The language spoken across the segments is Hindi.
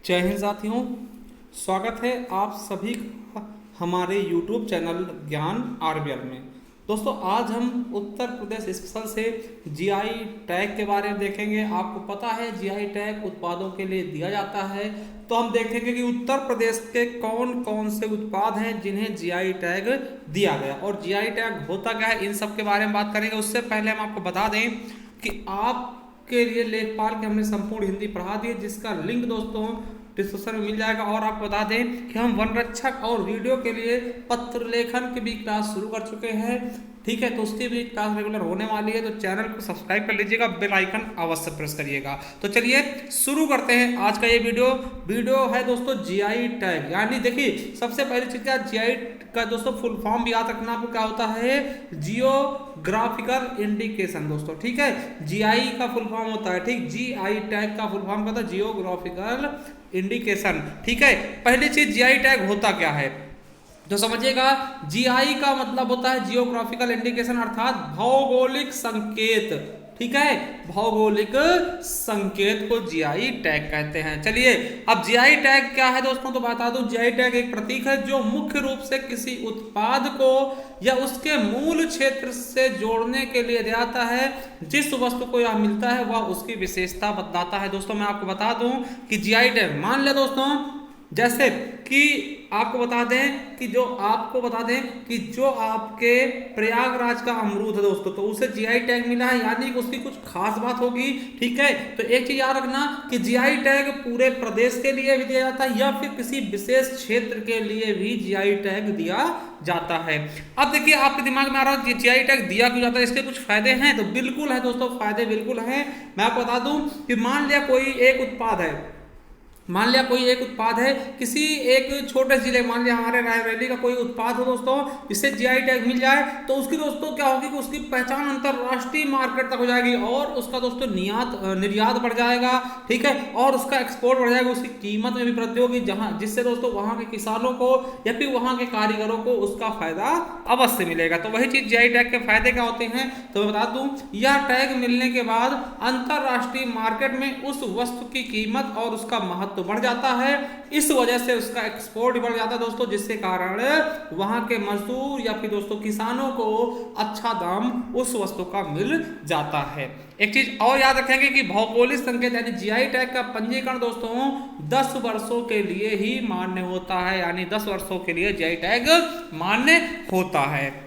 जय हिंद साथियों, स्वागत है आप सभी का हमारे YouTube चैनल ज्ञान आरबीएल में। दोस्तों, आज हम उत्तर प्रदेश स्पेशल से जीआई टैग के बारे में देखेंगे। आपको पता है जीआई टैग उत्पादों के लिए दिया जाता है, तो हम देखेंगे कि उत्तर प्रदेश के कौन कौन से उत्पाद हैं जिन्हें जीआई टैग दिया गया और जीआई टैग होता क्या है, इन सब के बारे में बात करेंगे। उससे पहले हम आपको बता दें कि आप के लिए लेखपाल की हमने संपूर्ण हिंदी पढ़ा दी है, जिसका लिंक दोस्तों डिस्क्रिप्शन में मिल जाएगा। और आपको बता दें कि हम वन रक्षक और वीडियो के लिए पत्र लेखन की भी क्लास शुरू कर चुके हैं, ठीक है। तो उसकी भी क्लास रेगुलर होने वाली है, तो चैनल को सब्सक्राइब कर लीजिएगा, बेल आइकन अवश्य प्रेस करिएगा। तो चलिए शुरू करते हैं आज का ये वीडियो है दोस्तों जीआई टैग। यानी देखिए, सबसे पहली चीज क्या, जीआई का दोस्तों फुल फॉर्म भी याद रखना आपको क्या होता है, जियोग्राफिकल इंडिकेशन दोस्तों, ठीक है। जीआई का फुल फॉर्म होता है, ठीक, जीआई टैग का फुल फॉर्म होता है जियोग्राफिकल इंडिकेशन, ठीक है। पहली चीज जीआई टैग होता क्या है तो समझिएगा। जीआई का मतलब होता है जियोग्राफिकल इंडिकेशन, अर्थात भौगोलिक संकेत, ठीक है। भौगोलिक संकेत को जीआई टैग कहते हैं। चलिए, अब जीआई टैग क्या है दोस्तों, तो बता दूं, जीआई टैग एक प्रतीक है जो मुख्य रूप से किसी उत्पाद को या उसके मूल क्षेत्र से जोड़ने के लिए दिया जाता है। जिस वस्तु को यह मिलता है वह उसकी विशेषता बतलाता है। दोस्तों, मैं आपको बता दूं कि जीआई टैग, मान ले दोस्तों, जैसे कि आपको बता दें कि जो आपके प्रयागराज का अमरूद है दोस्तों, तो उसे जीआई टैग मिला है, यानी कि उसकी कुछ खास बात होगी, ठीक है। तो एक चीज याद रखना कि जीआई टैग पूरे प्रदेश के लिए भी दिया जाता है या फिर किसी विशेष क्षेत्र के लिए भी जीआई टैग दिया जाता है। अब देखिए, आपके दिमाग में आ रहा है जीआई टैग दिया क्यों जाता है, इसके कुछ फायदे हैं, तो बिल्कुल है दोस्तों, फायदे बिल्कुल हैं। मैं आपको बता दूं कि मान लिया कोई एक उत्पाद है किसी एक छोटे जिले, मान लिया हमारे रायबरेली का कोई उत्पाद हो दोस्तों, जिससे जीआई टैग मिल जाए, तो उसकी दोस्तों क्या होगी कि उसकी पहचान अंतरराष्ट्रीय मार्केट तक हो जाएगी और उसका दोस्तों निर्यात बढ़ जाएगा, ठीक है, और उसका एक्सपोर्ट बढ़ जाएगा, उसकी कीमत में भी वृद्धि होगी, जिससे दोस्तों वहां के किसानों को या फिर वहां के कारीगरों को उसका फायदा अवश्य मिलेगा। तो वही चीज जीआई टैग के फायदे क्या होते हैं, तो मैं बता दूं, यह टैग मिलने के बाद अंतरराष्ट्रीय मार्केट में उस वस्तु की कीमत और उसका महत्व तो बढ़ जाता है। इस वजह से उसका एक्सपोर्ट बढ़ जाता है दोस्तों, जिससे कारण वहां के मजदूर या फिर दोस्तों किसानों को अच्छा दाम उस वस्तु का मिल जाता है। एक चीज और याद रखेंगे कि भौगोलिक संकेत यानी जीआई टैग का पंजीकरण दोस्तों 10 वर्षों के लिए ही मान्य होता है, यानी 10 वर्षों के लिए जीआई टैग मान्य होता है,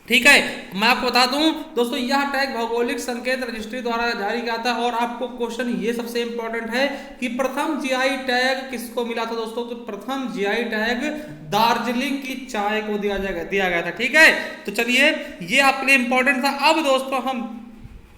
ठीक है। मैं आपको बता दूं दोस्तों, यह टैग भौगोलिक संकेत रजिस्ट्री द्वारा जारी किया था। और आपको क्वेश्चन ये सबसे इंपॉर्टेंट है कि प्रथम जीआई टैग किसको मिला था दोस्तों, तो प्रथम जीआई टैग दार्जिलिंग की चाय को दिया गया था, ठीक है। तो चलिए, ये आपके लिए इंपॉर्टेंट था। अब दोस्तों हम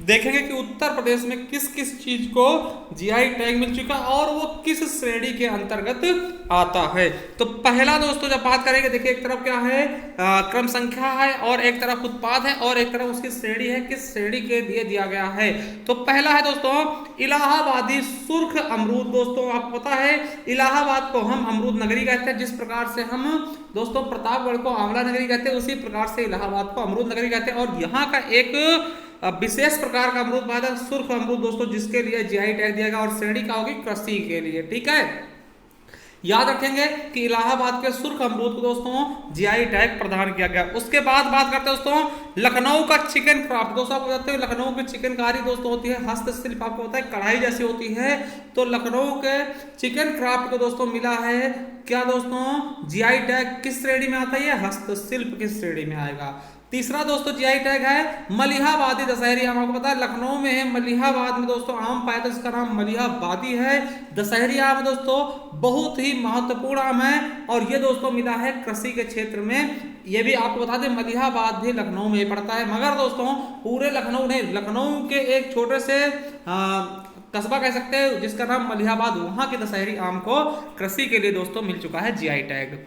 देखेंगे कि उत्तर प्रदेश में किस किस चीज को जीआई टैग मिल चुका और वो किस श्रेणी के अंतर्गत आता है। तो पहला दोस्तों जब बात करेंगे, देखिए, एक तरफ क्या है, क्रम संख्या है, और एक तरफ उत्पाद है, और एक तरफ उसकी श्रेणी है, किस श्रेणी के लिए दिया गया है। तो पहला है दोस्तों इलाहाबादी सुर्ख अमरूद। दोस्तों, आपको पता है इलाहाबाद को हम अमरूद नगरी कहते हैं, जिस प्रकार से हम दोस्तों प्रतापगढ़ को आंवला नगरी कहते हैं, उसी प्रकार से इलाहाबाद को अमरूद नगरी कहते हैं। और यहाँ का एक विशेष प्रकार का अमरूद पाया था, सुर्ख अमरूद दोस्तों, जिसके लिए जीआई टैग दिया गया, और श्रेणी क्या होगी, कृषि के लिए, ठीक है। याद रखेंगे कि इलाहाबाद के सुर्ख अमरूद को दोस्तों जीआई टैग प्रदान किया गया। उसके बाद बात करते हैं दोस्तों लखनऊ का चिकन क्राफ्ट। दोस्तों, आपको जानते हैं लखनऊ की चिकनकारी दोस्तों होती है हस्तशिल्प, आपको होता है कढ़ाई जैसी होती है। तो लखनऊ के चिकन क्राफ्ट को दोस्तों मिला है क्या दोस्तों, जीआई टैग किस श्रेणी में आता है, ये हस्तशिल्प की श्रेणी में आएगा। तीसरा दोस्तों जीआई टैग है मलिहाबादी दशहरी आम। आपको पता है लखनऊ में है, मलिहाबाद में दोस्तों आम पाया था, इसका नाम मलिहाबादी है। दशहरी आम दोस्तों बहुत ही महत्वपूर्ण आम है, और ये दोस्तों मिला है कृषि के क्षेत्र में। ये भी आपको बता दें मलिहाबाद भी लखनऊ में पड़ता है, मगर दोस्तों पूरे लखनऊ नहीं, लखनऊ के एक छोटे से कस्बा कह सकते हैं जिसका नाम मलिहाबाद, वहां के दशहरी आम को कृषि के लिए दोस्तों मिल चुका है जीआई टैग।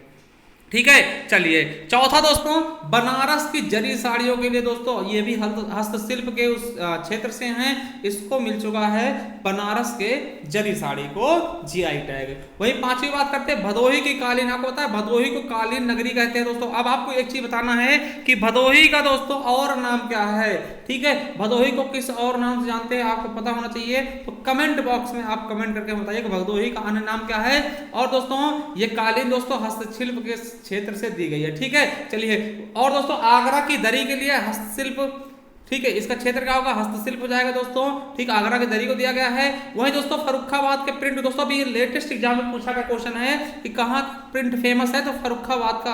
ठीक है। चलिए चौथा दोस्तों, बनारस की जरी साड़ियों के लिए दोस्तों, ये भी हस्तशिल्प के उस क्षेत्र से हैं, इसको मिल चुका है बनारस के जरी साड़ी को जीआई टैग। वही पांचवी बात करते हैं भदोही की कालीन। आपको पता है भदोही को कालीन नगरी कहते हैं दोस्तों। अब आपको एक चीज बताना है कि भदोही का दोस्तों और नाम क्या है, ठीक है। भदोही को किस और नाम से जानते हैं आपको पता होना चाहिए, तो कमेंट बॉक्स में आप कमेंट करके बताइए कि भदोही का अन्य नाम क्या है। और दोस्तों ये कालीन दोस्तों हस्तशिल्प के क्षेत्र से दी गई है, ठीक है। चलिए और दोस्तों आगरा की दरी के लिए हस्तशिल्प, ठीक है, इसका क्षेत्र क्या होगा, हस्तशिल्प हो जाएगा दोस्तों, ठीक। आगरा की दरी को दिया गया है। वहीं दोस्तों फर्रुखाबाद के प्रिंट, दोस्तों अभी लेटेस्ट एग्जाम में पूछा गया क्वेश्चन है कि कहाँ प्रिंट फेमस है, तो फर्रुखाबाद का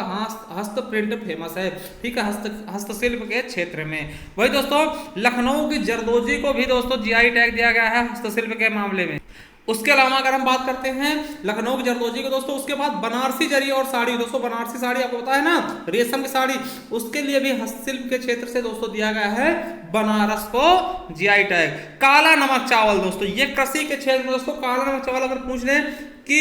हस्त प्रिंट फेमस है, ठीक है, हस्तशिल्प के क्षेत्र में। वही दोस्तों लखनऊ की जरदोजी को भी दोस्तों जीआई टैग दिया गया है हस्तशिल्प के मामले में। उसके अलावा अगर हम बात करते हैं लखनऊ की जरदोजी को दोस्तों, उसके बाद बनारसी जरी और साड़ी दोस्तों, बनारसी साड़ी आपको पता है ना, रेशम की साड़ी, उसके लिए भी हस्तशिल्प के क्षेत्र से दोस्तों दिया गया है बनारस को जीआई टैग। काला नमक चावल दोस्तों, ये कृषि के क्षेत्र में दोस्तों, काला नमक चावल अगर पूछ लें कि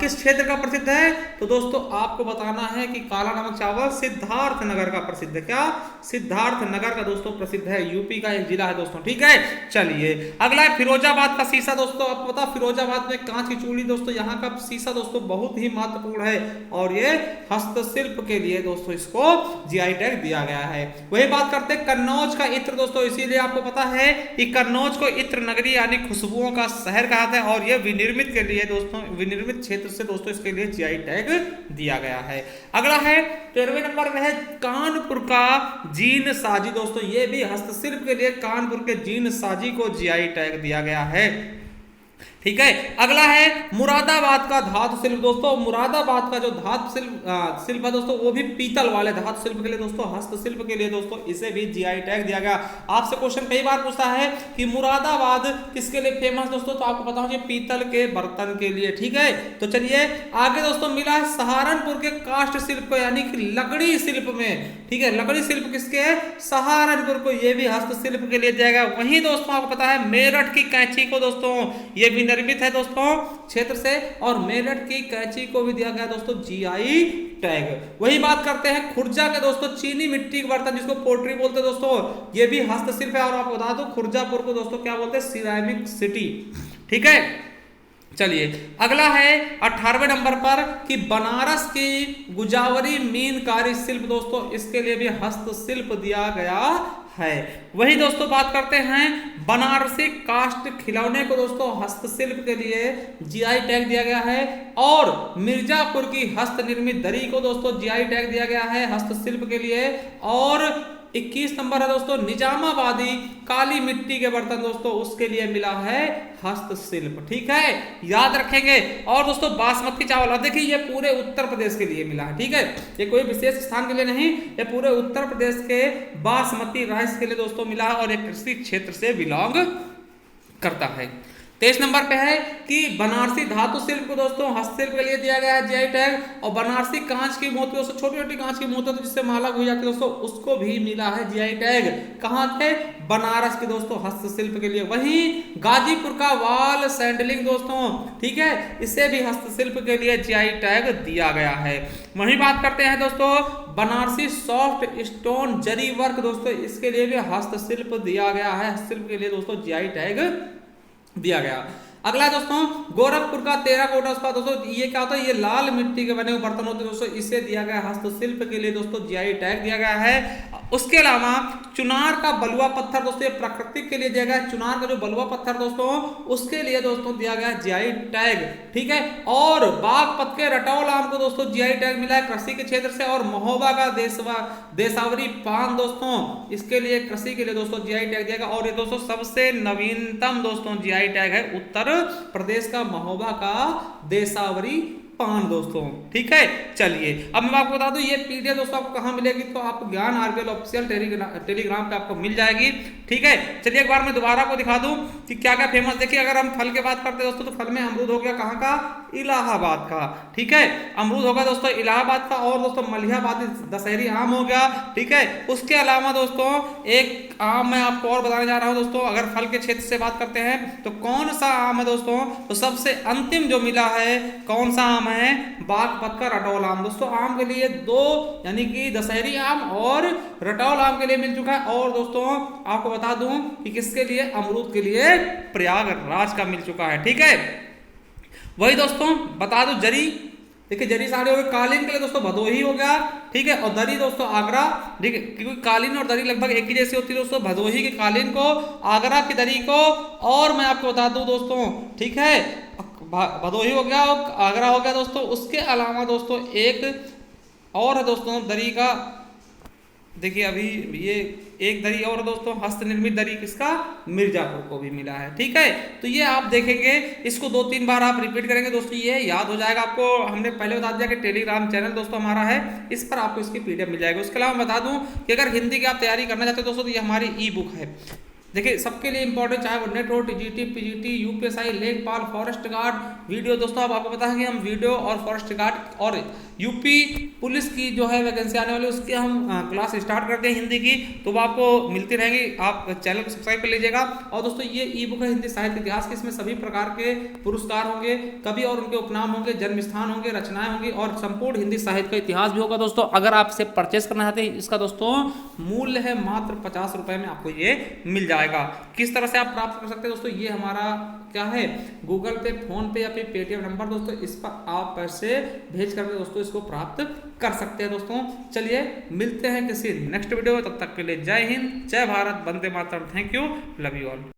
किस क्षेत्र का प्रसिद्ध है, तो दोस्तों आपको बताना है कि काला नमक चावल सिद्धार्थ नगर का प्रसिद्ध है। क्या, सिद्धार्थ नगर का दोस्तों प्रसिद्ध है, यूपी का एक जिला है दोस्तों, ठीक है। चलिए अगला है फिरोजाबाद का शीशा दोस्तों। आपको पता फिरोजाबाद में कांच की चूड़ी दोस्तों, यहाँ का शीशा दोस्तों बहुत ही महत्वपूर्ण है और ये हस्तशिल्प के लिए दोस्तों इसको जीआई टैग दिया गया है। वही बात करते हैं कन्नौज का इत्र दोस्तों, इसीलिए आपको पता है कि कन्नौज को इत्र नगरी यानी खुशबुओं का शहर कहा जाता है और ये विनिर्मित के लिए दोस्तों, विनिर्मित क्षेत्र से दोस्तों इसके लिए जीआई टैग दिया गया है। अगला है 13वें नंबर में है कानपुर का जीन साजी दोस्तों, ये भी हस्तशिल्प के लिए कानपुर के जीन साजी को जीआई टैग दिया गया है, ठीक है। अगला है मुरादाबाद का धातु शिल्प दोस्तों, मुरादाबाद का जो धातु शिल्प है दोस्तों, वो भी पीतल वाले धातु शिल्प के लिए दोस्तों, हस्तशिल्प के लिए दोस्तों इसे भी जीआई टैग दिया गया। आपसे क्वेश्चन कई बार पूछता है कि मुरादाबाद किसके लिए फेमस दोस्तों, तो आपको पता होगा पीतल के बर्तन के लिए, ठीक है। तो चलिए आगे दोस्तों मिला है सहारनपुर के काष्ठ शिल्प को, यानी कि लकड़ी शिल्प में, ठीक है, लकड़ी शिल्प किसके है, सहारनपुर को, ये भी हस्तशिल्प के लिए दिया गया। वहीं दोस्तों आपको पता है मेरठ की कैंची को दोस्तों, ये भी निर्मित है दोस्तों क्षेत्र से, और मेरठ की कैंची को भी दिया गया दोस्तों जीआई टैग। वही बात करते हैं खुर्जा के दोस्तों चीनी मिट्टी के बर्तन, जिसको पोट्री बोलते हैं दोस्तों, ये भी हस्तशिल्प है। और आपको बता दूं खुर्जापुर को दोस्तों क्या बोलते हैं, सिरेमिक सिटी, ठीक है। चलिए अगला है 18वें नंबर पर कि बनारस की गुजावरी मीनकारी शिल्प दोस्तों, इसके लिए भी हस्तशिल्प दिया गया है। वही दोस्तों बात करते हैं बनारसी काष्ठ खिलौने को दोस्तों, हस्तशिल्प के लिए जीआई टैग दिया गया है। और मिर्जापुर की हस्त निर्मित दरी को दोस्तों जीआई टैग दिया गया है हस्तशिल्प के लिए। और 21 नंबर है दोस्तों निजामाबादी काली मिट्टी के बर्तन दोस्तों, उसके लिए मिला है हस्तशिल्प, ठीक है, याद रखेंगे। और दोस्तों बासमती चावल, अब देखिए ये पूरे उत्तर प्रदेश के लिए मिला है, ठीक है, ये कोई विशेष स्थान के लिए नहीं, ये पूरे उत्तर प्रदेश के बासमती राइस के लिए दोस्तों मिला है और एक कृषि क्षेत्र से बिलोंग करता है। 23 नंबर पे है कि बनारसी धातु शिल्प को दोस्तों हस्तशिल्प के लिए दिया गया है जीआई टैग। और बनारसी कांच की मोती दोस्तों, छोटी छोटी कांच की मोती जिससे माला हुई जाती है दोस्तों, उसको भी मिला है जीआई टैग। कहाँ थे, बनारस के दोस्तों हस्तशिल्प के लिए। वहीं गाजीपुर का वाल सैंडलिंग दोस्तों, ठीक है, इसे भी हस्तशिल्प के लिए जीआई टैग दिया गया है। वहीं बात करते हैं दोस्तों बनारसी सॉफ्ट स्टोन जरी वर्क दोस्तों, इसके लिए भी हस्तशिल्प दिया गया है, हस्तशिल्प के लिए दोस्तों जीआई टैग दिया गया। अगला दोस्तों गोरखपुर का टेराकोटा इस्पात दोस्तों, ये क्या होता है, ये लाल मिट्टी के बने हुए बर्तन होते हैं दोस्तों, इसे दिया गया हस्तशिल्प के लिए दोस्तों जीआई टैग दिया गया है। उसके अलावा चुनार का बलुआ पत्थर दोस्तों, ये प्राकृतिक के लिए दिया गया है, चुनार का जो बलुआ पत्थर दोस्तों उसके लिए दोस्तों दिया गया जीआई टैग, ठीक है। और बागपत के रटौल आम को दोस्तों जीआई टैग मिला है कृषि के क्षेत्र से। और महोबा का देसावरी पान दोस्तों, इसके लिए कृषि के लिए दोस्तों जीआई टैग दिया गया। और ये दोस्तों सबसे नवीनतम दोस्तों जीआई टैग है उत्तर प्रदेश का महोबा का देसावरी पान दोस्तों, ठीक है। चलिए अब मैं आपको बता दूं ये पीडीएफ दोस्तों आपको कहां मिलेगी, तो आपको ज्ञान आरबीएल ऑफिशियल टेलीग्राम पे आपको मिल जाएगी, ठीक है। चलिए एक बार मैं दोबारा को दिखा दूं कि क्या क्या फेमस। देखिए अगर हम फल की बात करते हैं दोस्तों, तो फल में अमरूद हो गया, कहाँ का, इलाहाबाद का, ठीक है, अमरूद होगा दोस्तों इलाहाबाद का। और दोस्तों मलिहाबादी दशहरी आम हो गया, ठीक है। उसके अलावा दोस्तों एक आम मैं आपको और बताने जा रहा हूं दोस्तों, अगर फल के क्षेत्र से बात करते हैं तो कौन सा आम है दोस्तों, तो सबसे अंतिम जो मिला है कौन सा आम आम है बागपत का रटौल आम। दोस्तों आम के लिए दो यानी कि दशहरी आम और रटौल आम के लिए मिल चुका है। और दोस्तों आपको बता दूं कि किसके लिए, अमरूद के लिए प्रयागराज का मिल चुका है। ठीक है, वही दोस्तों बता दूं जरी, देखिए जरी साड़ी हो गई, कालीन के लिए दोस्तों भदोही हो गया। ठीक है, और दरी दोस्तों आगरा। ठीक है, क्योंकि कालीन और दरी लगभग एक ही जैसी होती है दोस्तों, भदोही के कालीन को, आगरा की दरी को। और मैं आपको बता दूं दोस्तों, ठीक है, भदोही हो गया और आगरा हो गया दोस्तों। उसके अलावा दोस्तों एक और है दोस्तों दरी का, देखिए अभी ये एक दरी और दोस्तों हस्त निर्मित दरी किसका, मिर्जापुर को भी मिला है। ठीक है, तो ये आप देखेंगे, इसको 2-3 बार आप रिपीट करेंगे दोस्तों, ये याद हो जाएगा आपको। हमने पहले बता दिया कि टेलीग्राम चैनल दोस्तों हमारा है, इस पर आपको इसकी पीडीएफ मिल जाएगी। उसके अलावा बता दूं कि अगर हिंदी की आप तैयारी करना चाहते हो दोस्तों, तो ये हमारी ई बुक है। देखिए सबके लिए इंपॉर्टेंट, चाहे वो नेट हो, टीजीटी, पीजीटी, यूपीएसआई, लेखपाल, फॉरेस्ट गार्ड वीडियो। दोस्तों अब आपको पता है कि हम वीडियो और फॉरेस्ट गार्ड और यूपी पुलिस की जो है वैकेंसी आने वाली, उसके हम क्लास स्टार्ट करते हैं हिंदी की, तो वो आपको मिलती रहेंगी। आप चैनल को सब्सक्राइब कर लीजिएगा। और दोस्तों ये ई बुक है हिंदी साहित्य इतिहास की, इसमें सभी प्रकार के पुरस्कार होंगे, कवि और उनके उपनाम होंगे, जन्म स्थान होंगे, रचनाएं होंगी और संपूर्ण हिंदी साहित्य का इतिहास भी होगा दोस्तों। अगर आप इसे परचेस करना चाहते हैं, इसका दोस्तों मूल्य है मात्र 50 रुपए में आपको ये मिल जाएगा। किस तरह से आप प्राप्त कर सकते हैं दोस्तों, ये हमारा क्या है, गूगल पे, फोन पे या फिर पेटीएम नंबर दोस्तों, इस पर आप पैसे भेज करके दोस्तों इसको प्राप्त कर सकते हैं दोस्तों। चलिए मिलते हैं किसी नेक्स्ट वीडियो में, तब तक के लिए जय हिंद, जय भारत, वंदे मातरम, thank you, love you all.